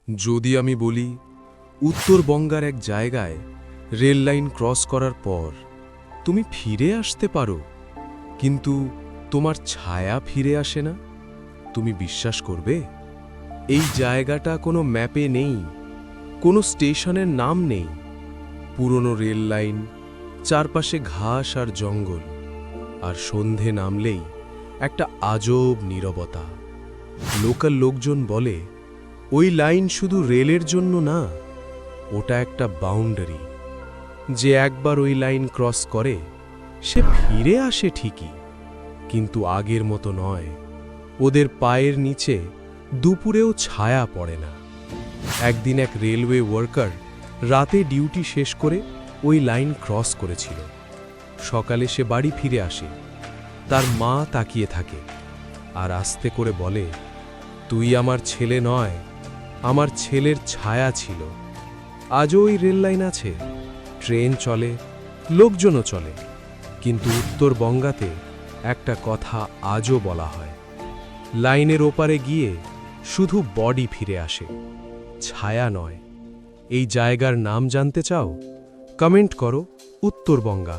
যদি আমি বলি উত্তরবঙ্গের এক জায়গায় রেল লাইন ক্রস করার পর তুমি ফিরে আসতে পারো, কিন্তু তোমার ছায়া ফিরে আসে না, তুমি বিশ্বাস করবে? এই জায়গাটা কোনো ম্যাপে নেই, কোনো স্টেশনের নাম নেই, পুরনো রেল লাইন, চারপাশে ঘাস আর জঙ্গল, আর সন্ধে নামলেই একটা আজব নীরবতা। লোকাল লোকজন বলে ওই লাইন শুধু রেলের জন্য না, ওটা একটা বাউন্ডারি। যে একবার ওই লাইন ক্রস করে সে ফিরে আসে ঠিকই, কিন্তু আগের মতো নয়। ওদের পায়ের নিচে দুপুরেও ছায়া পড়ে না। একদিন এক রেলওয়ে ওয়ার্কার রাতে ডিউটি শেষ করে ওই লাইন ক্রস করেছিল। সকালে সে বাড়ি ফিরে আসে, তার মা তাকিয়ে থাকে আর আস্তে করে বলে, তুই আমার ছেলে নয়, আমার ছেলের ছায়া ছিল। আজও ওই রেল লাইন আছে, ট্রেন চলে, লোকজনও চলে, কিন্তু উত্তরবঙ্গাতে একটা কথা আজও বলা হয়, লাইনের ওপারে গিয়ে শুধু বডি ফিরে আসে, ছায়া নয়। এই জায়গার নাম জানতে চাও? কমেন্ট করো উত্তরবঙ্গা।